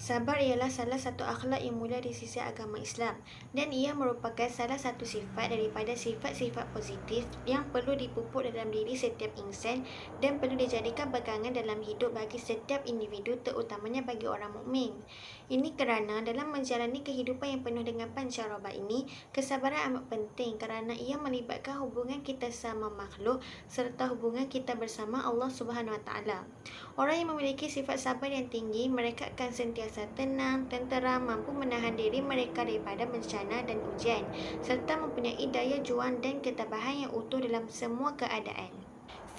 Sabar ialah salah satu akhlak yang mulia di sisi agama Islam dan ia merupakan salah satu sifat daripada sifat-sifat positif yang perlu dipupuk dalam diri setiap insan dan perlu dijadikan pegangan dalam hidup bagi setiap individu, terutamanya bagi orang mukmin. Ini kerana dalam menjalani kehidupan yang penuh dengan pancaroba ini, kesabaran amat penting kerana ia melibatkan hubungan kita sama makhluk serta hubungan kita bersama Allah Subhanahu Wa Taala. Orang yang memiliki sifat sabar yang tinggi, mereka akan sentiasa tenang, tentera, mampu menahan diri mereka daripada bencana dan ujian, serta mempunyai daya juang dan ketabahan yang utuh dalam semua keadaan.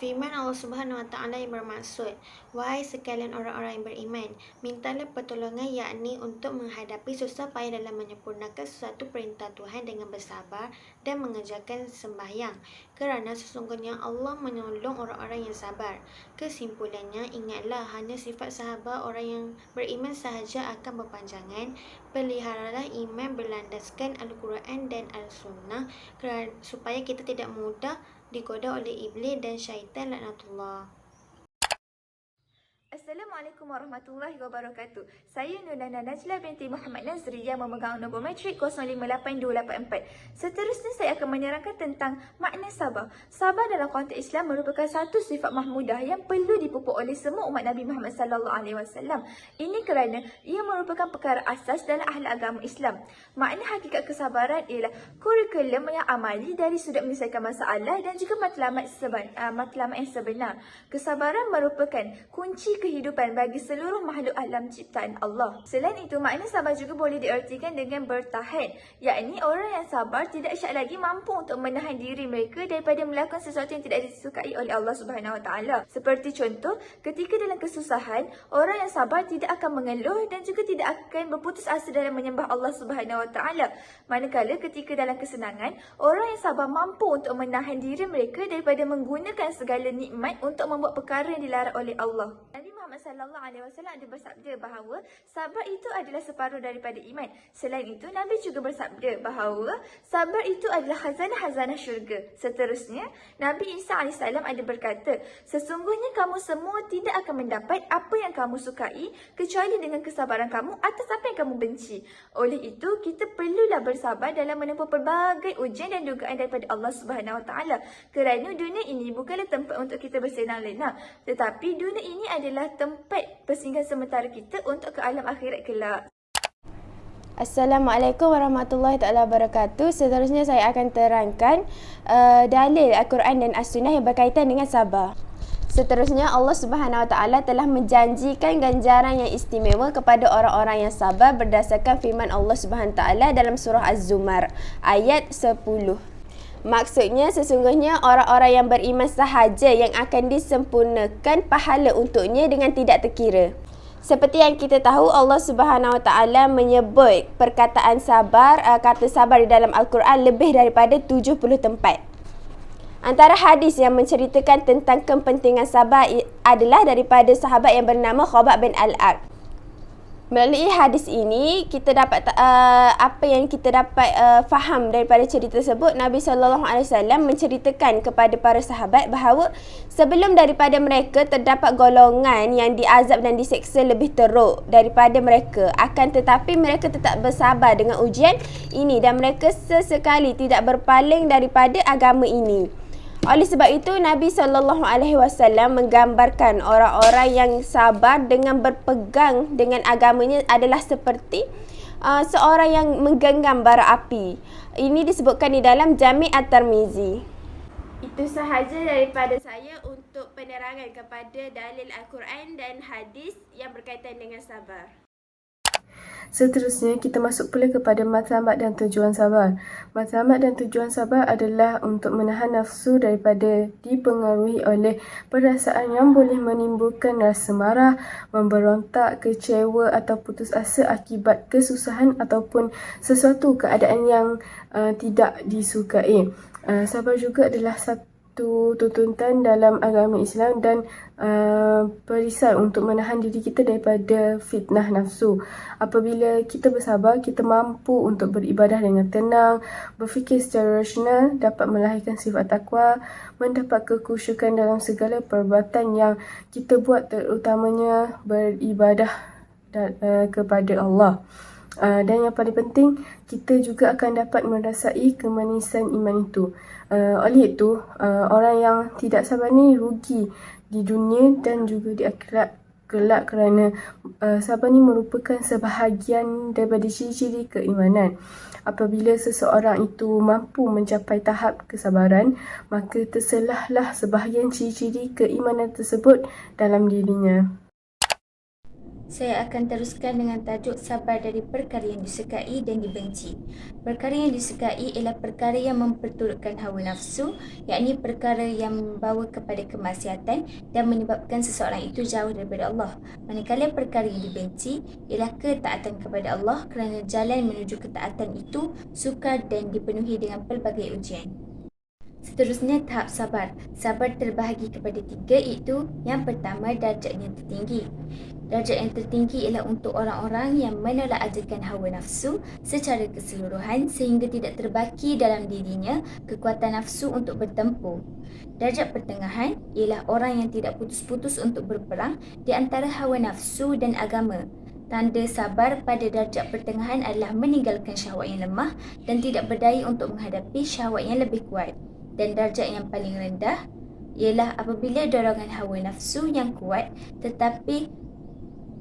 Firman Allah Subhanahu Wa Taala yang bermaksud, wahai sekalian orang-orang yang beriman, mintalah pertolongan yakni untuk menghadapi susah payah dalam menyempurnakan sesuatu perintah Tuhan dengan bersabar dan mengerjakan sembahyang. Kerana sesungguhnya Allah menolong orang-orang yang sabar. Kesimpulannya, ingatlah hanya sifat sahabat orang yang beriman sahaja akan berpanjangan. Peliharalah iman berlandaskan Al-Quran dan Al-Sunnah supaya kita tidak mudah digoda oleh iblis dan syaitan laknatullah. Assalamualaikum warahmatullahi wabarakatuh. Saya Nurlana Najla binti Muhammad Nazri yang memegang nombor matrik 058284. Seterusnya saya akan menerangkan tentang makna sabar. Sabar dalam konteks Islam merupakan satu sifat mahmudah yang perlu dipupuk oleh semua umat Nabi Muhammad sallallahu alaihi wasallam. Ini kerana ia merupakan perkara asas dalam akhlak agama Islam. Makna hakikat kesabaran ialah kurikulum yang amali dari sudut menyelesaikan masalah dan juga matlamat yang sebenar. Kesabaran merupakan kunci kehidupan bagi seluruh makhluk alam ciptaan Allah. Selain itu, makna sabar juga boleh diartikan dengan bertahan, yakni orang yang sabar tidak syak lagi mampu untuk menahan diri mereka daripada melakukan sesuatu yang tidak disukai oleh Allah Subhanahu Wa Taala. Seperti contoh, ketika dalam kesusahan, orang yang sabar tidak akan mengeluh dan juga tidak akan berputus asa dalam menyembah Allah Subhanahu Wa Taala. Manakala ketika dalam kesenangan, orang yang sabar mampu untuk menahan diri mereka daripada menggunakan segala nikmat untuk membuat perkara yang dilarang oleh Allah. Nabi Muhammad sallallahu alaihi wasallam ada bersabda bahawa sabar itu adalah separuh daripada iman. Selain itu, Nabi juga bersabda bahawa sabar itu adalah khazanah-khazanah syurga. Seterusnya, Nabi Isa AS ada berkata, sesungguhnya kamu semua tidak akan mendapat apa yang kamu sukai kecuali dengan kesabaran kamu atas apa yang kamu benci. Oleh itu, kita perlulah bersabar dalam menempuh pelbagai ujian dan dugaan daripada Allah Subhanahu Wa Taala. Kerana dunia ini bukanlah tempat untuk kita bersenang lenang, tetapi dunia ini adalah tempat persinggahan sementara kita untuk ke alam akhirat kelak. Assalamualaikum warahmatullahi taala wabarakatuh. Seterusnya saya akan terangkan dalil Al-Quran dan As-Sunnah yang berkaitan dengan sabar. Seterusnya, Allah Subhanahu Wa Taala telah menjanjikan ganjaran yang istimewa kepada orang-orang yang sabar berdasarkan firman Allah Subhanahu Wa Taala dalam surah Az-Zumar ayat 10. Maksudnya, sesungguhnya orang-orang yang beriman sahaja yang akan disempurnakan pahala untuknya dengan tidak terkira. Seperti yang kita tahu, Allah Subhanahu Wa Taala menyebut perkataan sabar, kata sabar di dalam Al-Quran lebih daripada 70 tempat. Antara hadis yang menceritakan tentang kepentingan sabar adalah daripada sahabat yang bernama Khabbab bin Al-Arat. Melalui hadis ini, kita dapat apa yang kita dapat faham daripada cerita tersebut. Nabi SAW menceritakan kepada para sahabat bahawa sebelum daripada mereka terdapat golongan yang diazab dan diseksa lebih teruk daripada mereka. Akan tetapi mereka tetap bersabar dengan ujian ini dan mereka sesekali tidak berpaling daripada agama ini. Oleh sebab itu, Nabi SAW menggambarkan orang-orang yang sabar dengan berpegang dengan agamanya adalah seperti seorang yang menggenggam bara api. Ini disebutkan di dalam Jami' At-Tirmizi. Itu sahaja daripada saya untuk penerangan kepada dalil Al-Quran dan hadis yang berkaitan dengan sabar. Seterusnya, kita masuk pula kepada matlamat dan tujuan sabar. Matlamat dan tujuan sabar adalah untuk menahan nafsu daripada dipengaruhi oleh perasaan yang boleh menimbulkan rasa marah, memberontak, kecewa atau putus asa akibat kesusahan ataupun sesuatu keadaan yang tidak disukai. Sabar juga adalah satu tuntutan dalam agama Islam dan perisai untuk menahan diri kita daripada fitnah nafsu. Apabila kita bersabar, kita mampu untuk beribadah dengan tenang, berfikir secara rasional, dapat melahirkan sifat takwa, mendapat kekhusyukan dalam segala perbuatan yang kita buat, terutamanya beribadah kepada Allah. Dan yang paling penting, kita juga akan dapat merasai kemanisan iman itu. Oleh itu, orang yang tidak sabar ni rugi di dunia dan juga di akhirat kelak, kerana sabar ni merupakan sebahagian daripada ciri-ciri keimanan. Apabila seseorang itu mampu mencapai tahap kesabaran, maka terselahlah sebahagian ciri-ciri keimanan tersebut dalam dirinya. Saya akan teruskan dengan tajuk sabar dari perkara yang disukai dan dibenci. Perkara yang disukai ialah perkara yang memperturutkan hawa nafsu, yakni perkara yang membawa kepada kemaksiatan dan menyebabkan seseorang itu jauh daripada Allah. Manakala perkara yang dibenci ialah ketaatan kepada Allah, kerana jalan menuju ketaatan itu sukar dan dipenuhi dengan pelbagai ujian. Seterusnya, tahap sabar. Sabar terbahagi kepada 3, iaitu yang pertama, darjat yang tertinggi. Darjat yang tertinggi ialah untuk orang-orang yang menolak ajakan hawa nafsu secara keseluruhan sehingga tidak terbaki dalam dirinya kekuatan nafsu untuk bertempur. Darjat pertengahan ialah orang yang tidak putus-putus untuk berperang di antara hawa nafsu dan agama. Tanda sabar pada darjat pertengahan adalah meninggalkan syahwat yang lemah dan tidak berdaya untuk menghadapi syahwat yang lebih kuat. Dan darjat yang paling rendah ialah apabila dorongan hawa nafsu yang kuat tetapi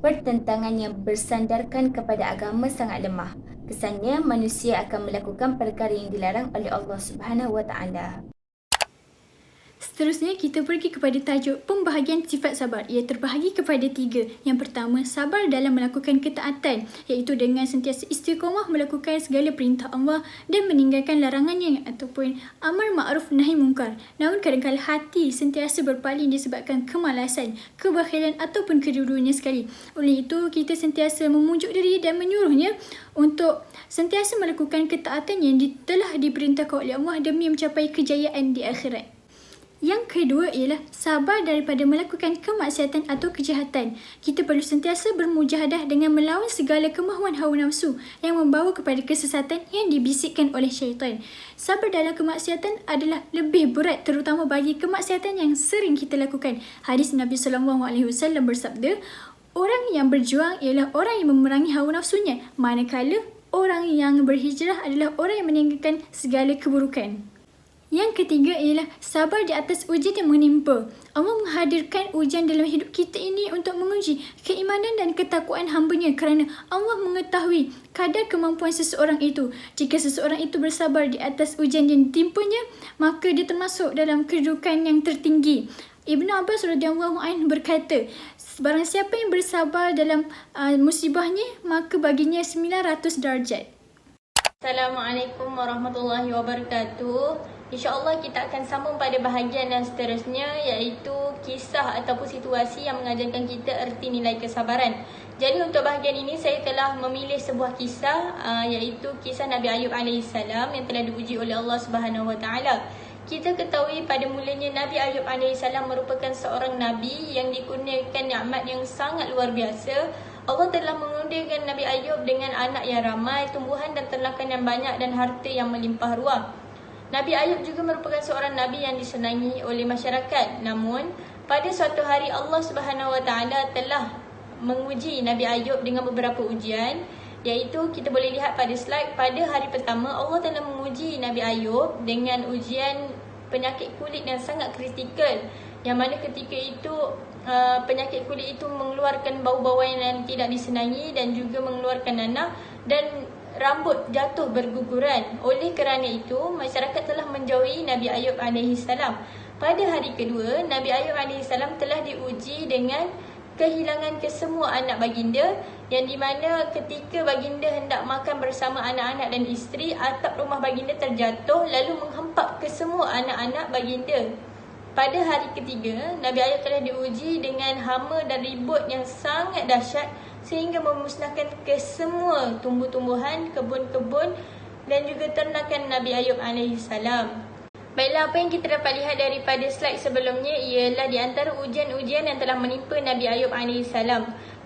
pertentangan yang bersandarkan kepada agama sangat lemah. Kesannya manusia akan melakukan perkara yang dilarang oleh Allah Subhanahu Wa Taala. Seterusnya, kita pergi kepada tajuk pembahagian sifat sabar. Ia terbahagi kepada 3. Yang pertama, sabar dalam melakukan ketaatan, iaitu dengan sentiasa istiqamah melakukan segala perintah Allah dan meninggalkan larangannya ataupun amar ma'ruf nahi mungkar. Namun kadang-kadang hati sentiasa berpaling disebabkan kemalasan, kebakhilan ataupun kedua-duanya sekali. Oleh itu, kita sentiasa memujuk diri dan menyuruhnya untuk sentiasa melakukan ketaatan yang telah diperintahkan oleh Allah demi mencapai kejayaan di akhirat. Yang kedua ialah sabar daripada melakukan kemaksiatan atau kejahatan. Kita perlu sentiasa bermujahadah dengan melawan segala kemahuan hawa nafsu yang membawa kepada kesesatan yang dibisikkan oleh syaitan. Sabar dalam kemaksiatan adalah lebih berat, terutama bagi kemaksiatan yang sering kita lakukan. Hadis Nabi SAW bersabda, orang yang berjuang ialah orang yang memerangi hawa nafsunya, manakala orang yang berhijrah adalah orang yang meninggalkan segala keburukan. Yang ketiga ialah sabar di atas ujian yang menimpa. Allah menghadirkan ujian dalam hidup kita ini untuk menguji keimanan dan ketakwaan hamba-Nya, kerana Allah mengetahui kadar kemampuan seseorang itu. Jika seseorang itu bersabar di atas ujian yang ditimpanya, maka dia termasuk dalam kedudukan yang tertinggi. Ibnu Abbas radhiyallahu anhu berkata, barang siapa yang bersabar dalam musibahnya, maka baginya 900 darjat. Assalamualaikum warahmatullahi wabarakatuh. InsyaAllah kita akan sambung pada bahagian yang seterusnya, iaitu kisah ataupun situasi yang mengajarkan kita erti nilai kesabaran. Jadi untuk bahagian ini saya telah memilih sebuah kisah, iaitu kisah Nabi Ayub AS yang telah diuji oleh Allah Subhanahu Wa Taala. Kita ketahui pada mulanya Nabi Ayub AS merupakan seorang Nabi yang dikurniakan nikmat yang sangat luar biasa. Allah telah mengundikan Nabi Ayub dengan anak yang ramai, tumbuhan dan ternakan yang banyak dan harta yang melimpah ruah. Nabi Ayub juga merupakan seorang Nabi yang disenangi oleh masyarakat. Namun, pada suatu hari Allah Subhanahu Wa Taala telah menguji Nabi Ayub dengan beberapa ujian, iaitu kita boleh lihat pada slide. Pada hari pertama, Allah telah menguji Nabi Ayub dengan ujian penyakit kulit yang sangat kritikal, yang mana ketika itu penyakit kulit itu mengeluarkan bau-bauan yang tidak disenangi dan juga mengeluarkan nanah dan rambut jatuh berguguran. Oleh kerana itu, masyarakat telah menjauhi Nabi Ayub AS. Pada hari kedua, Nabi Ayub AS telah diuji dengan kehilangan kesemua anak baginda, yang di mana ketika baginda hendak makan bersama anak-anak dan isteri, atap rumah baginda terjatuh lalu menghempap ke semua anak-anak baginda. Pada hari ketiga, Nabi Ayub telah diuji dengan hama dan ribut yang sangat dahsyat sehingga memusnahkan kesemua tumbuh-tumbuhan, kebun-kebun dan juga ternakan Nabi Ayub AS. Baiklah, apa yang kita dapat lihat daripada slide sebelumnya ialah di antara ujian-ujian yang telah menimpa Nabi Ayub AS.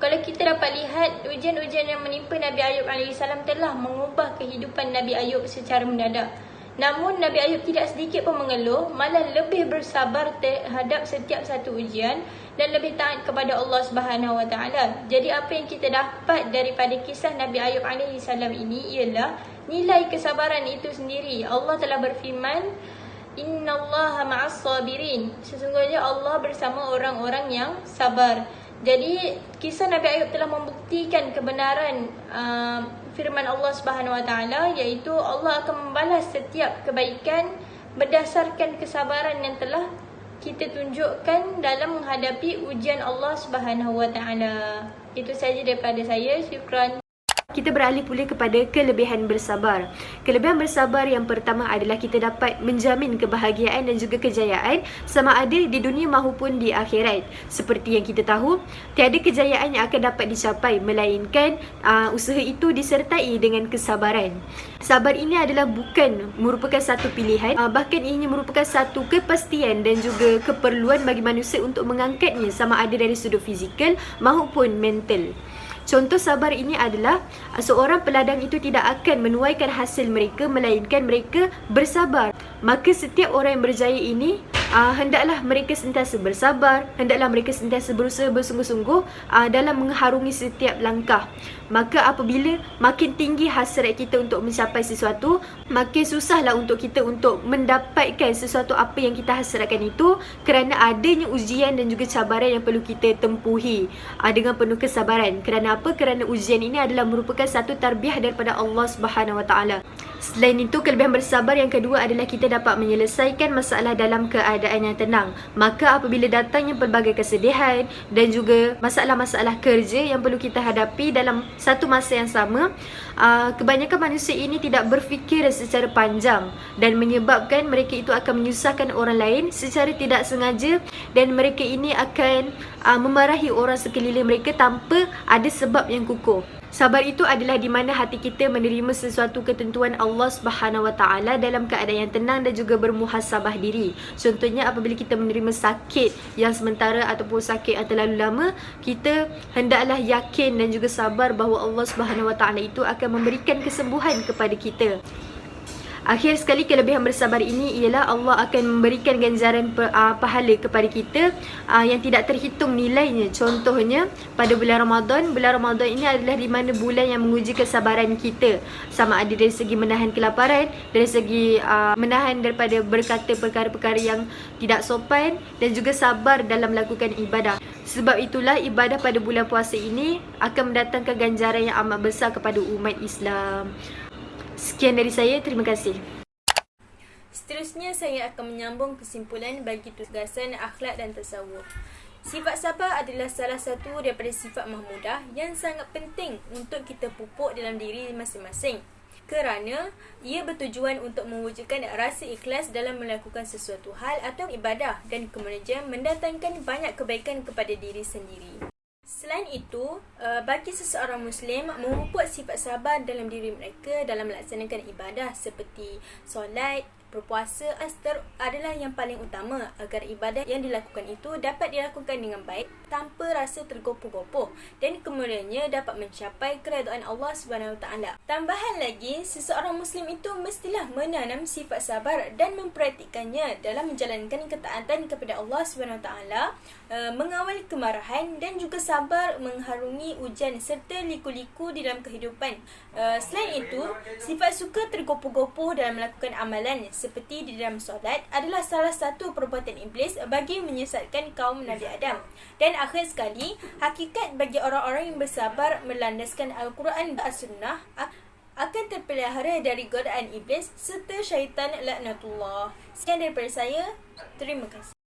Kalau kita dapat lihat, ujian-ujian yang menimpa Nabi Ayub AS telah mengubah kehidupan Nabi Ayub secara mendadak. Namun Nabi Ayub tidak sedikit pun mengeluh, malah lebih bersabar terhadap setiap satu ujian dan lebih taat kepada Allah Subhanahu Wa Taala. Jadi apa yang kita dapat daripada kisah Nabi Ayub alaihi salam ini ialah nilai kesabaran itu sendiri. Allah telah berfirman, Innallaha ma'as sabirin. Sesungguhnya Allah bersama orang-orang yang sabar. Jadi kisah Nabi Ayub telah membuktikan kebenaran firman Allah Subhanahu Wa Taala, iaitu Allah akan membalas setiap kebaikan berdasarkan kesabaran yang telah kita tunjukkan dalam menghadapi ujian Allah Subhanahu Wa Taala. Itu saja daripada saya. Syukran. Kita beralih pula kepada kelebihan bersabar. Kelebihan bersabar yang pertama adalah kita dapat menjamin kebahagiaan dan juga kejayaan sama ada di dunia maupun di akhirat. Seperti yang kita tahu, tiada kejayaan yang akan dapat dicapai melainkan usaha itu disertai dengan kesabaran. Sabar ini adalah bukan merupakan satu pilihan, bahkan ianya merupakan satu kepastian dan juga keperluan bagi manusia untuk mengangkatnya sama ada dari sudut fizikal maupun mental. Contoh sabar ini adalah seorang peladang itu tidak akan menuaikan hasil mereka melainkan mereka bersabar. Maka setiap orang yang berjaya ini hendaklah mereka sentiasa bersabar, hendaklah mereka sentiasa berusaha bersungguh-sungguh dalam mengharungi setiap langkah. Maka apabila makin tinggi hasrat kita untuk mencapai sesuatu, makin susahlah untuk kita untuk mendapatkan sesuatu apa yang kita hasratkan itu, kerana adanya ujian dan juga cabaran yang perlu kita tempuhi dengan penuh kesabaran. Kerana apa? Kerana ujian ini adalah merupakan satu tarbiyah daripada Allah Subhanahu Wa Taala. Selain itu, kelebihan bersabar yang kedua adalah kita dapat menyelesaikan masalah dalam keadaan yang tenang. Maka apabila datangnya pelbagai kesedihan dan juga masalah-masalah kerja yang perlu kita hadapi dalam satu masa yang sama, kebanyakan manusia ini tidak berfikir secara panjang dan menyebabkan mereka itu akan menyusahkan orang lain secara tidak sengaja, dan mereka ini akan memarahi orang sekeliling mereka tanpa ada sebab yang kukuh. Sabar itu adalah di mana hati kita menerima sesuatu ketentuan Allah Subhanahu Wa Taala dalam keadaan yang tenang dan juga bermuhasabah diri. Contohnya apabila kita menerima sakit yang sementara ataupun sakit yang terlalu lama, kita hendaklah yakin dan juga sabar bahawa Allah Subhanahu Wa Taala itu akan memberikan kesembuhan kepada kita. Akhir sekali, kelebihan bersabar ini ialah Allah akan memberikan ganjaran pahala kepada kita yang tidak terhitung nilainya. Contohnya pada bulan Ramadan ini adalah di mana bulan yang menguji kesabaran kita, sama ada dari segi menahan kelaparan, dari segi menahan daripada berkata perkara-perkara yang tidak sopan, dan juga sabar dalam melakukan ibadah. Sebab itulah ibadah pada bulan puasa ini akan mendatangkan ganjaran yang amat besar kepada umat Islam. Sekian dari saya, terima kasih. Seterusnya saya akan menyambung kesimpulan bagi tugasan akhlak dan tasawuf. Sifat sabar adalah salah satu daripada sifat mahmudah yang sangat penting untuk kita pupuk dalam diri masing-masing, kerana ia bertujuan untuk mewujudkan rasa ikhlas dalam melakukan sesuatu hal atau ibadah dan kemudian mendatangkan banyak kebaikan kepada diri sendiri. Selain itu, bagi seseorang Muslim, memupuk sifat sabar dalam diri mereka dalam melaksanakan ibadah seperti solat, berpuasa adalah yang paling utama agar ibadah yang dilakukan itu dapat dilakukan dengan baik tanpa rasa tergopoh-gopoh dan kemudiannya dapat mencapai keredaan Allah SWT. Tambahan lagi, seseorang Muslim itu mestilah menanam sifat sabar dan mempraktikkannya dalam menjalankan ketaatan kepada Allah SWT, mengawal kemarahan dan juga sabar mengharungi ujian serta liku-liku di dalam kehidupan. Selain itu, sifat suka tergopoh-gopoh dalam melakukan amalan seperti di dalam solat adalah salah satu perbuatan iblis bagi menyesatkan kaum Nabi Adam. Dan akhir sekali, hakikat bagi orang-orang yang bersabar melandaskan Al-Quran dan As-Sunnah akan terpelihara dari godaan iblis serta syaitan laknatullah. Sekian daripada saya. Terima kasih.